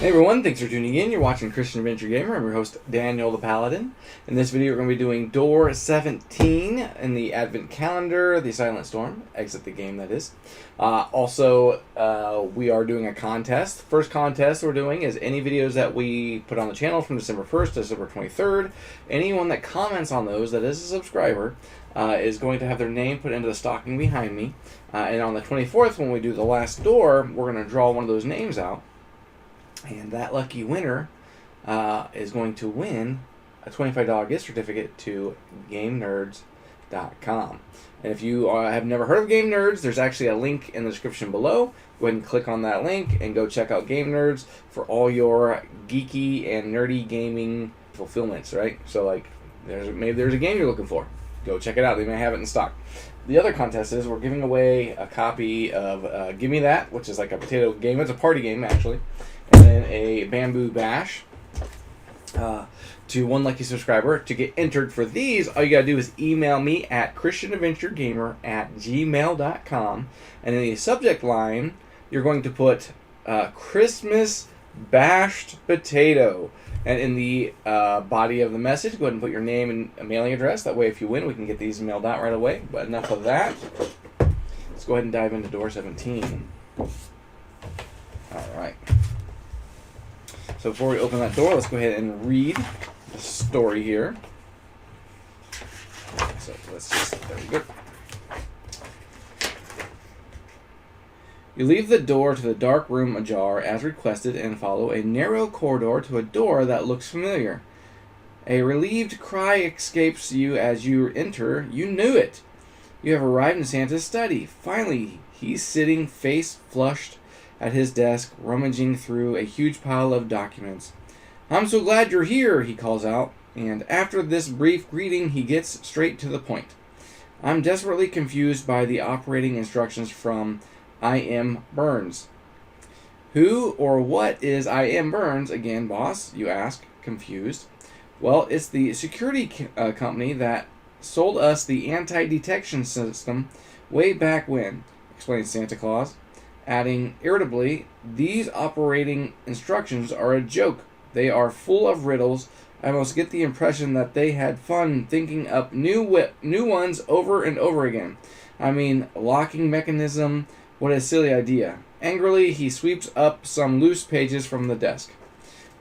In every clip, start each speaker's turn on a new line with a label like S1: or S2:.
S1: Hey everyone, thanks for tuning in. You're watching Christian Adventure Gamer. I'm your host, Daniel the Paladin. In this video, we're going to be doing Door 17 in the Advent Calendar, The Silent Storm. Exit the game, that is. We are doing a contest. First contest we're doing is any videos that we put on the channel from December 1st to December 23rd. Anyone that comments on those, that is a subscriber, is going to have their name put into the stocking behind me. And on the 24th, when we do the last door, we're going to draw one of those names out. And that lucky winner is going to win a $25 gift certificate to GameNerds.com. And if you have never heard of Game Nerds, there's actually a link in the description below. Go ahead and click on that link and go check out Game Nerds for all your geeky and nerdy gaming fulfillments, right? So, like, maybe there's a game you're looking for. Go check it out. They may have it in stock. The other contest is we're giving away a copy of Gimme That, which is like a potato game. It's a party game, actually. And then a Bamboo Bash to one lucky subscriber. To get entered for these, all you gotta do is email me at christianadventuregamer@gmail.com, and in the subject line you're going to put Christmas bashed potato, and in the body of the message go ahead and put your name and a mailing address. That way if you win, we can get these mailed out right away. But enough of that, let's go ahead and dive into Door 17. Alright, so before we open that door, let's go ahead and read the story here. So there we go. You leave the door to the dark room ajar as requested and follow a narrow corridor to a door that looks familiar. A relieved cry escapes you as you enter. You knew it. You have arrived in Santa's study. Finally, he's sitting face flushed at his desk, rummaging through a huge pile of documents. "I'm so glad you're here," he calls out, and after this brief greeting, he gets straight to the point. "I'm desperately confused by the operating instructions from I.M. Burns." "Who or what is I.M. Burns again, boss?" you ask, confused. "Well, it's the security company that sold us the anti-detection system way back when," explains Santa Claus, adding irritably, "These operating instructions are a joke. They are full of riddles. I must get the impression that they had fun thinking up new ones over and over again. I mean, locking mechanism, what a silly idea." Angrily, he sweeps up some loose pages from the desk.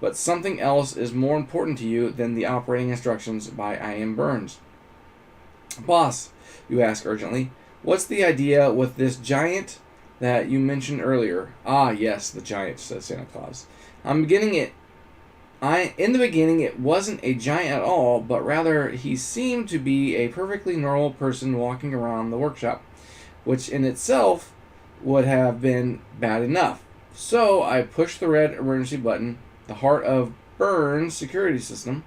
S1: "But something else is more important to you than the operating instructions by I.M. Burns." "Boss," you ask urgently, "what's the idea with this giant that you mentioned earlier?" "Ah, yes, the giant," says Santa Claus. In the beginning, it wasn't a giant at all, but rather he seemed to be a perfectly normal person walking around the workshop, which in itself would have been bad enough. So I pushed the red emergency button, the heart of Burns' security system.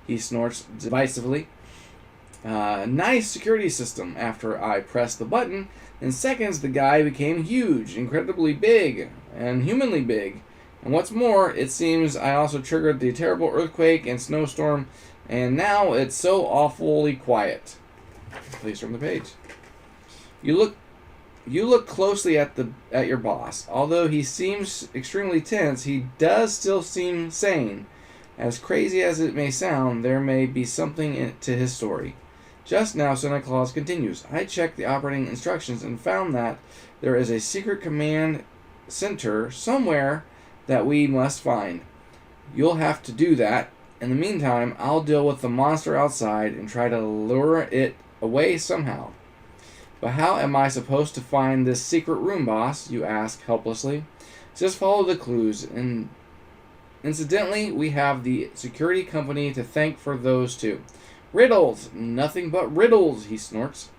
S1: He snorts decisively. Nice security system. After I pressed the button, in seconds the guy became huge, incredibly big, and humanly big. And what's more, it seems I also triggered the terrible earthquake and snowstorm, and now it's so awfully quiet. Please turn the page. You look closely at your boss. Although he seems extremely tense, he does still seem sane. As crazy as it may sound, there may be something to his story. Just now, Santa Claus continues, I checked the operating instructions and found that there is a secret command center somewhere that we must find. You'll have to do that. In the meantime, I'll deal with the monster outside and try to lure it away somehow. "But how am I supposed to find this secret room, boss?" you ask helplessly. "Just follow the clues. And incidentally, we have the security company to thank for those too." "Riddles! Nothing but riddles," he snorts.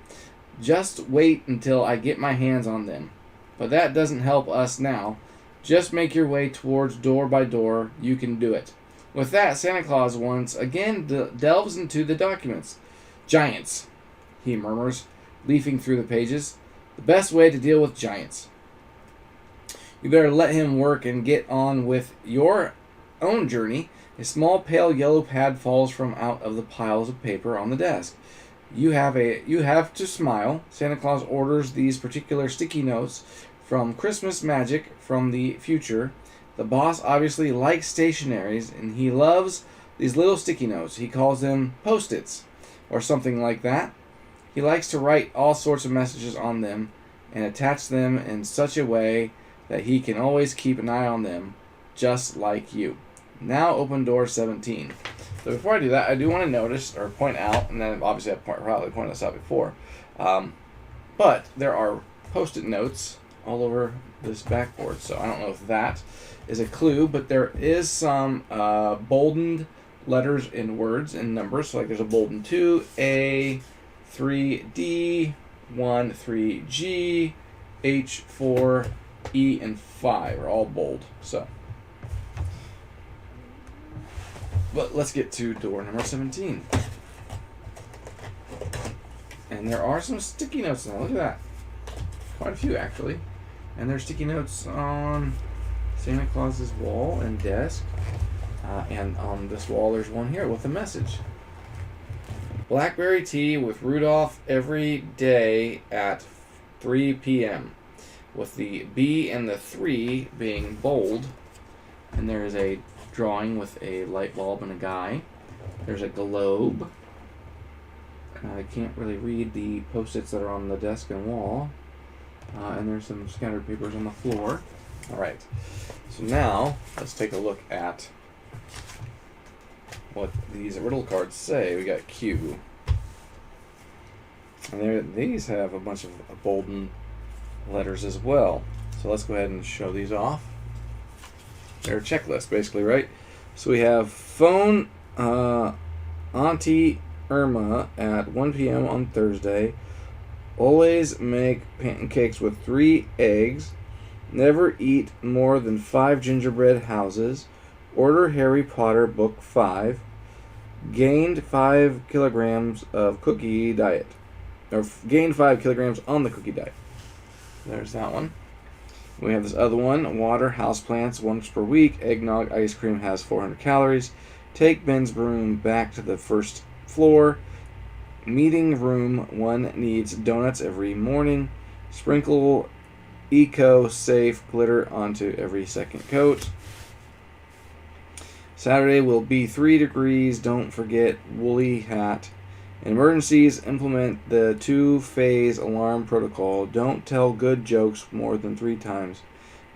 S1: "Just wait until I get my hands on them. But that doesn't help us now. Just make your way towards door by door. You can do it." With that, Santa Claus once again delves into the documents. "Giants," he murmurs, leafing through the pages. "The best way to deal with giants. You better let him work and get on with your own journey." A small pale yellow pad falls from out of the piles of paper on the desk. You have to smile. Santa Claus orders these particular sticky notes from Christmas Magic from the future. The boss obviously likes stationaries, and he loves these little sticky notes. He calls them Post-its, or something like that. He likes to write all sorts of messages on them and attach them in such a way that he can always keep an eye on them, just like you. Now open door 17. So before I do that, I do want to notice or point out, and then obviously I've probably pointed this out before, but there are Post-it notes all over this backboard. So I don't know if that is a clue, but there is some boldened letters in words and numbers. So like there's a bolden 2, A, 3, D, 1, 3, G, H, 4, E, and 5 are all bold. So, but let's get to door number 17. And there are some sticky notes now. Look at that. Quite a few, actually. And there's sticky notes on Santa Claus's wall and desk. And on this wall, there's one here with a message. Blackberry tea with Rudolph every day at 3 p.m. With the B and the 3 being bold. And there is a drawing with a light bulb and a guy. There's a globe. I can't really read the Post-its that are on the desk and wall. And there's some scattered papers on the floor. Alright, so now let's take a look at what these riddle cards say. We got Q. And these have a bunch of bolden letters as well. So let's go ahead and show these off. They're a checklist, basically, right? So we have phone Auntie Irma at 1 p.m. on Thursday. Always make pancakes with 3 eggs. Never eat more than 5 gingerbread houses. Order Harry Potter book 5. Gained 5 kilograms of cookie diet. Or gained 5 kilograms on the cookie diet. There's that one. We have this other one. Water houseplants once per week. Eggnog ice cream has 400 calories. Take Ben's broom back to the first floor. Meeting room 1 needs donuts every morning. Sprinkle eco-safe glitter onto every second coat. Saturday will be 3 degrees. Don't forget woolly hat. In emergencies, implement the 2-phase alarm protocol. Don't tell good jokes more than 3 times.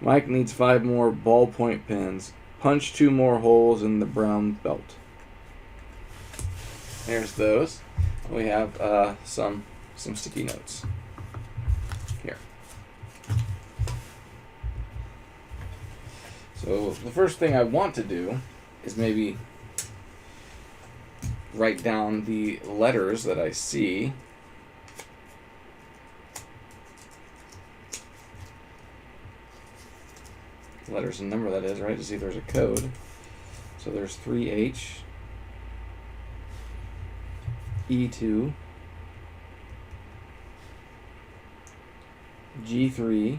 S1: Mike needs 5 more ballpoint pens. Punch 2 more holes in the brown belt. There's those. We have some sticky notes here. So the first thing I want to do is maybe write down the letters that I see. Letters and number, that is, right? To see if there's a code. So there's 3H, E2, G3,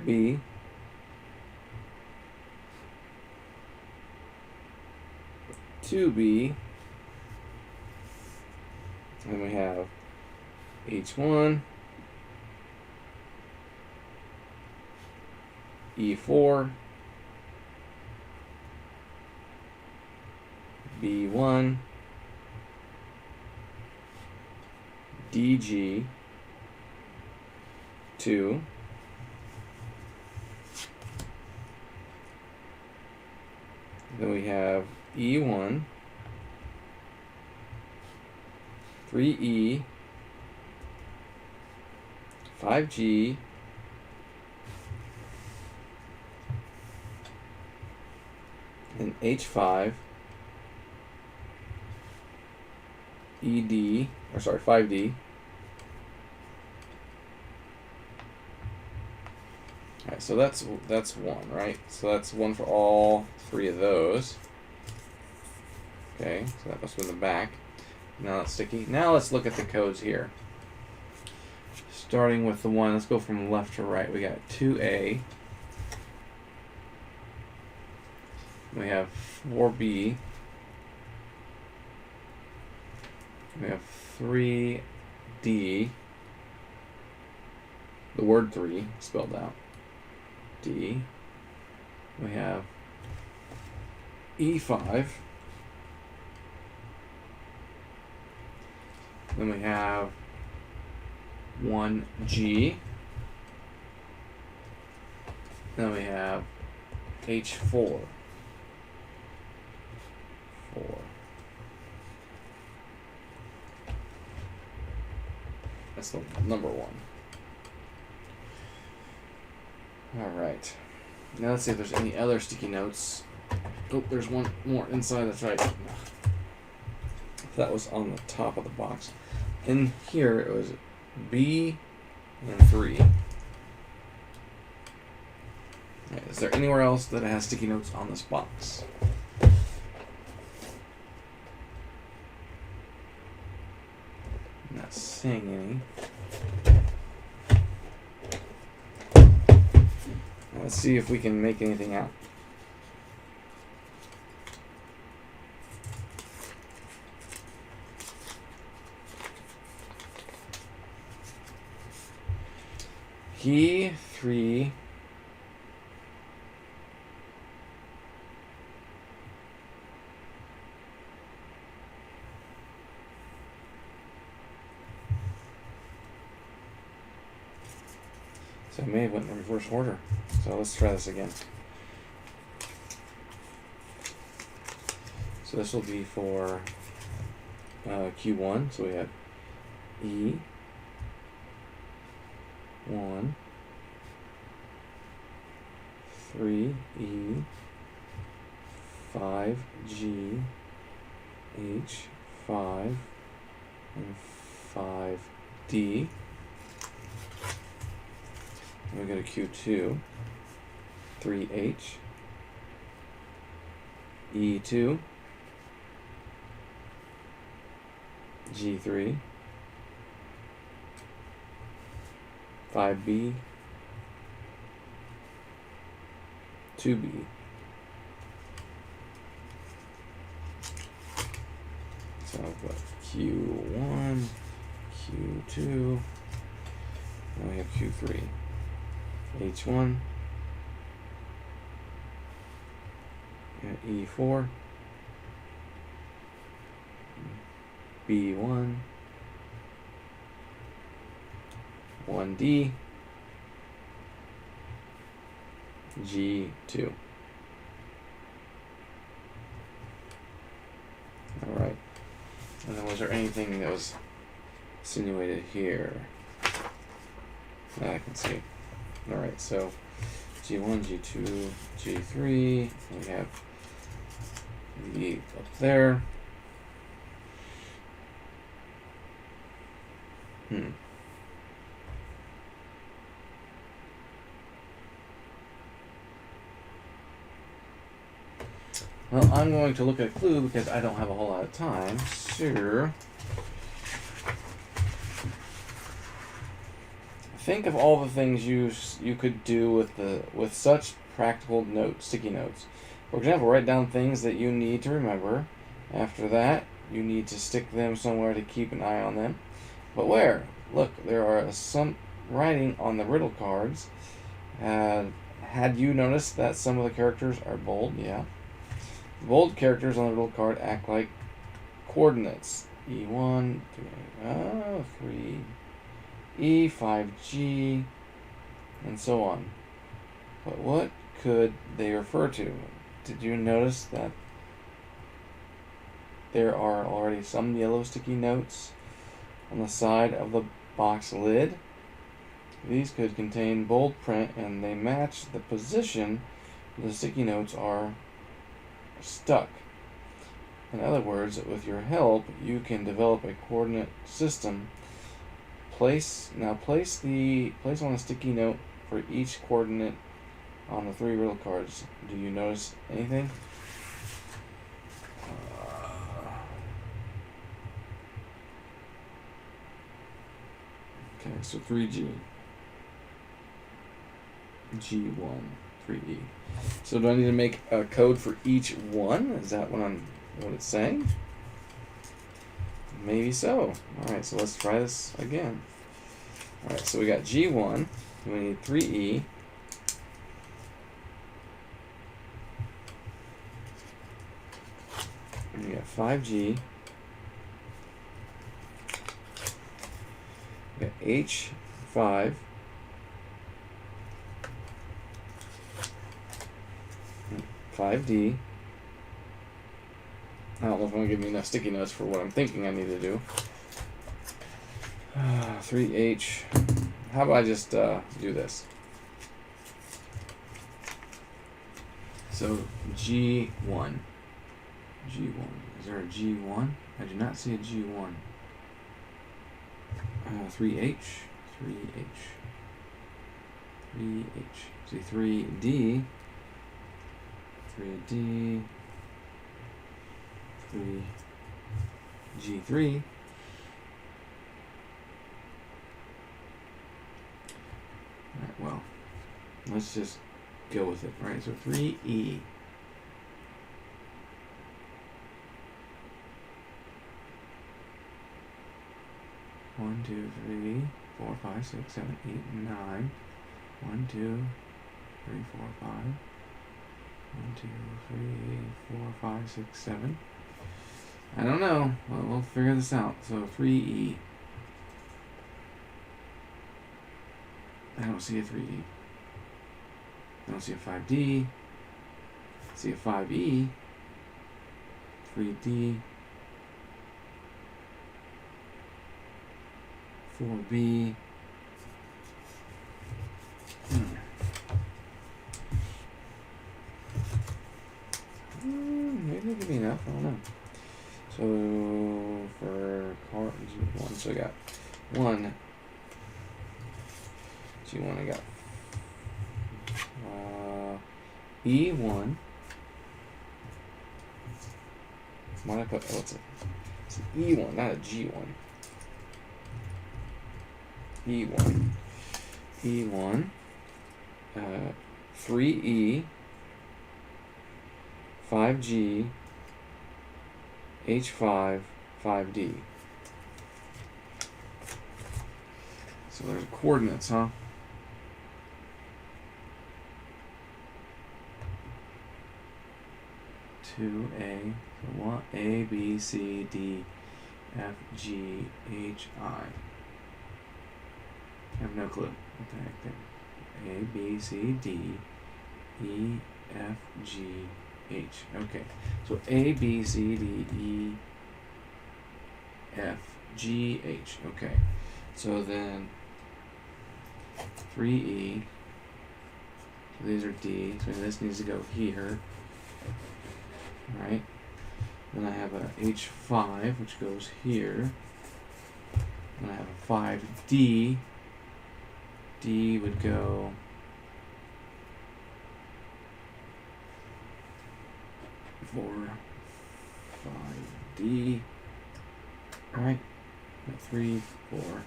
S1: B, 2B, and then we have H1, E4, B1, DG, 2, then we have E1, 3E, 5G, and H5, ED, 5D. Alright, so that's one, right? So that's one for all 3 of those. Okay, so that must be in the back. Now that's sticky. Now let's look at the codes here. Starting with the one, let's go from left to right. We got 2A. We have 4B. We have 3D. The word 3 spelled out. D. We have E5. Then we have 1G. Then we have H4. 4. That's the number 1. Alright. Now let's see if there's any other sticky notes. Oh, there's one more inside. That's right. That was on the top of the box. In here, it was B and 3. Right, is there anywhere else that has sticky notes on this box? I'm not seeing any. Let's see if we can make anything out. Key 3. So I may have went in reverse order. So let's try this again. So this will be for Q1. So we have E. 1, 3E, 5G, H5, and 5D. And we go to Q2, 3H, E2, G3, 5B, 2B. So I've got Q1, Q2, now we have Q3, H1, E4, B1, 1D, G2. Alright. And then was there anything that was insinuated here that I can see? Alright, so G1, G2, G3, we have the up there. Well, I'm going to look at a clue because I don't have a whole lot of time. Sure. Think of all the things you could do with such practical sticky notes. For example, write down things that you need to remember. After that, you need to stick them somewhere to keep an eye on them. But where? Look, there are some writing on the riddle cards. Had you noticed that some of the characters are bold? Yeah. The bold characters on the riddle card act like coordinates. E1, 3, E, 5G, and so on. But what could they refer to? Did you notice that there are already some yellow sticky notes on the side of the box lid? These could contain bold print and they match the position the sticky notes are stuck. In other words, with your help, you can develop a coordinate system. Place on a sticky note for each coordinate on the 3 riddle cards. Do you notice anything? Okay, so 3G, G1, 3E. So do I need to make a code for each one? Is that what it's saying? Maybe so. Alright, so let's try this again. Alright, so we got G1. We need 3E. And we got 5G. We got H5. And 5D. I don't know if I'm going to give me enough sticky notes for what I'm thinking I need to do. 3H. How about I just do this? So G1. G1. Is there a G1? I do not see a G1. 3H. 3H. 3H. See 3D. 3D. 3G3. Alright, well, let's just go with it. Alright, so 3E. One, 2, 3, 4, 5, 6, 7, 8, 9. 1, 2, 3, 4, 5. 1, 2, 3, 4, 5, 6, 7. I don't know. Well, we'll figure this out. So 3E. I don't see a 3E. I don't see a 5D. I see a 5E. 3D. 4B. Maybe it'll be enough. I don't know. So for car G1, so I got 1. G1, I got E1. Why did I put, oh, it's an E1, not a G1. E1. E1. 3E. 5G. H5. 5D. So there's coordinates, huh? To A, so what? A, B, C, D, F, G, H, I. I have no clue what the heck there. A, B, C, D, E, F, G, H. Okay, so A, B, C, D, E, F, G, H. Okay, so then 3E. So these are D. So this needs to go here. Right? Then I have a H5, which goes here. Then I have a 5D. D would go for 5D. Alright. 3, 4.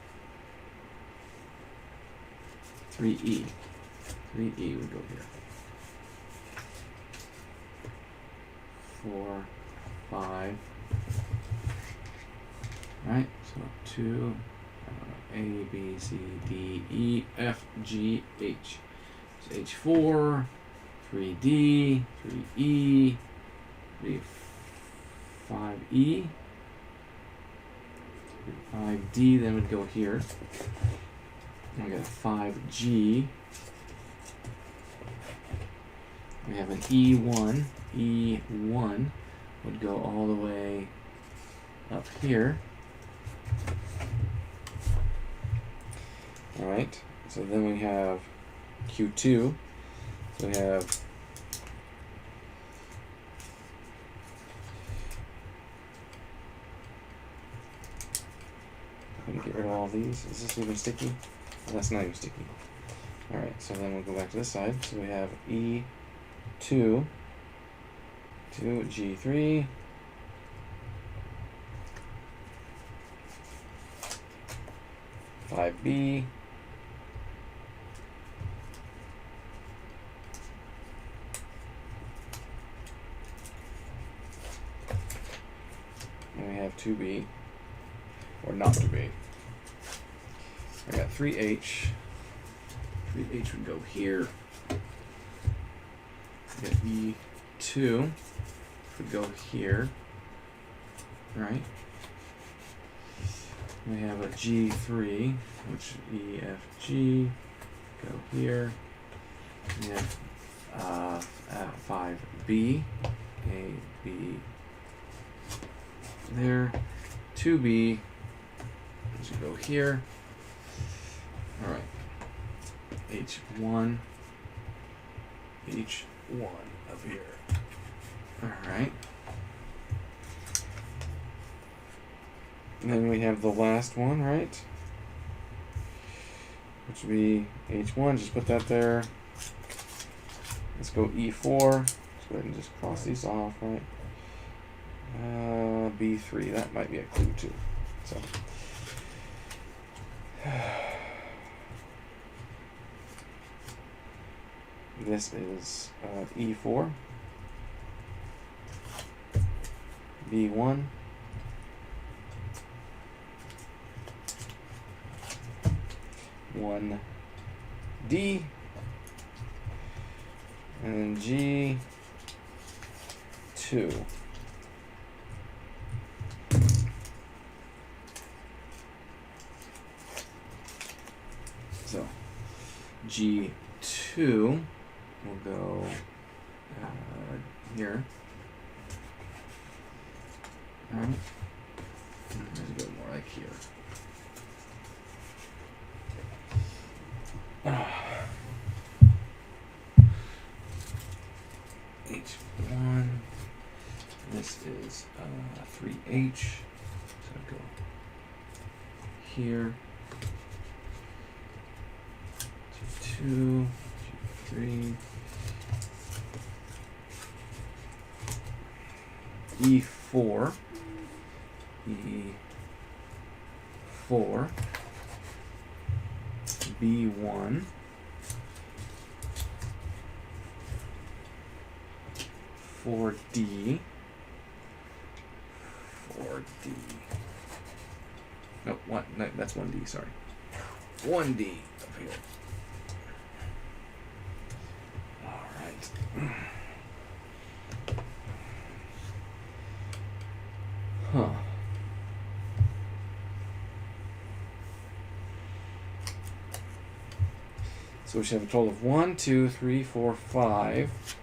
S1: 3E. 3E would go here. 4, 5. Right, so 2, A, B, C, D, E, F, G, H. So H4, 3D, 3E, 5E, 5D, then would go here. And we got a 5G. We have an E1. E1 would go all the way up here. Alright, so then we have Q2. So we have I'm gonna get rid of all these. Is this even sticky? Oh, that's not even sticky. Alright, so then we'll go back to this side. So we have E2 to G3. B. And we have 2B. or not to be. I got 3H. 3H would go here. I got E2 would go here. Right? We have a G3, which E, F, G, go here. We have 5B, A, B, there. 2B, which would go here. All right. H1, H1 up here. All right. And then we have the last one, right? Which would be H1. Just put that there. Let's go E4. Let's go ahead and just cross these off, right? B3. That might be a clue too. So. This is E4. B1. One D and then G2. So G2 will go here. All right. Let's go more like here. H1. This is 3H. So I'd go here. G2, G3. E4. E4. B1. 4D. 4D. No, what? No, that's 1D, sorry. 1D up here. Alright. Huh. So we should have a total of 1, 2, 3, 4, 5,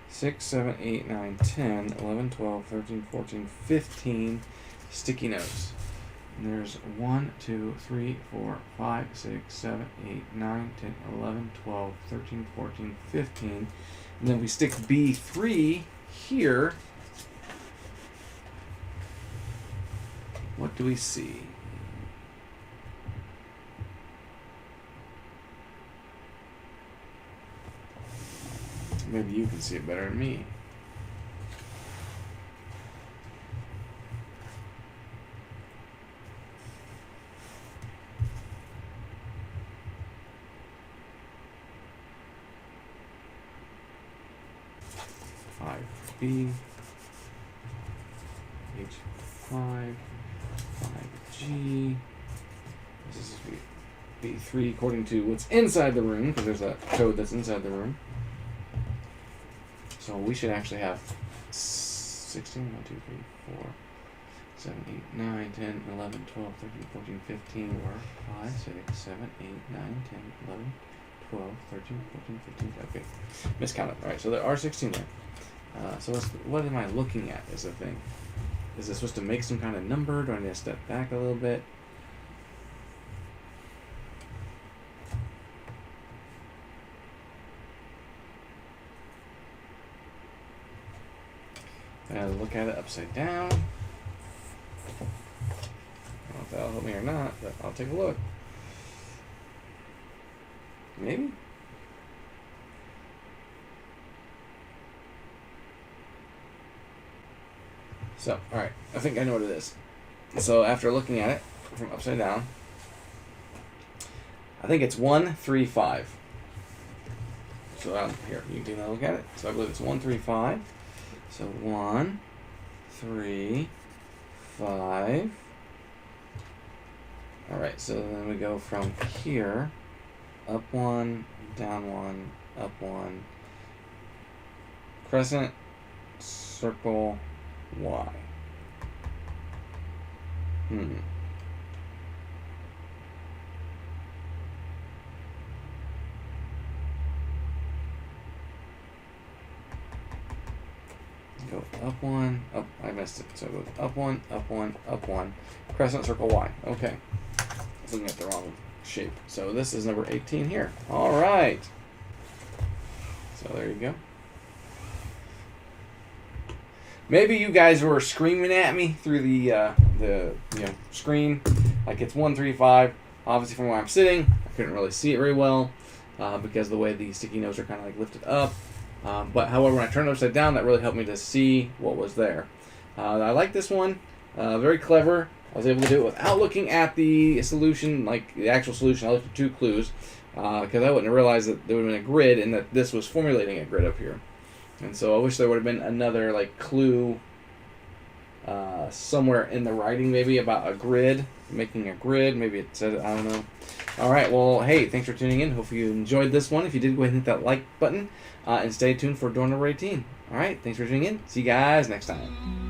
S1: 6, 7, 8, 9, 10, 11, 12, 13, 14, 15 sticky notes. And there's 1, 2, 3, 4, 5, 6, 7, 8, 9, 10, 11, 12, 13, 14, 15. And then we stick B3 here. What do we see? Maybe you can see it better than me. B, H5, 5G. This is B3 according to what's inside the room, because there's a code that's inside the room. So we should actually have 16, 1, 2, 3, 4, 7, 8, 9, 10, 11, 12, 13, 14, 15, 5, 6, 7, 8, 9, 10, 11, 12, 13, 14, 15. Okay, miscounted. Alright, so there are 16 there. So what am I looking at is the thing. Is this supposed to make some kind of number? Do I need to step back a little bit? And look at it upside down. I don't know if that'll help me or not, but I'll take a look. Maybe? So, alright, I think I know what it is. So after looking at it from upside down, I think it's 1, 3, 5. So here, you can look at it. So I believe it's 1, 3, 5. So 1, 3, 5. Alright, so then we go from here, up 1, down 1, up 1, crescent, circle, Y. Go up 1, up, I missed it. So it goes up 1, up 1, up 1, crescent, circle, Y. Okay. I was looking at the wrong shape. So this is number 18 here. Alright. So there you go. Maybe you guys were screaming at me through the screen, like it's 1, 3, 5. Obviously, from where I'm sitting, I couldn't really see it very well because of the way the sticky notes are kind of like lifted up. But however, when I turned it upside down, that really helped me to see what was there. I like this one. Very clever. I was able to do it without looking at the solution, like the actual solution. I looked at 2 clues because I wouldn't have realized that there would have been a grid and that this was formulating a grid up here. And so I wish there would have been another like clue somewhere in the writing, maybe about a grid, making a grid. Maybe it said it, I don't know. All right, well, hey, thanks for tuning in. Hopefully you enjoyed this one. If you did, go ahead and hit that like button and stay tuned for door number 18. All right, thanks for tuning in. See you guys next time.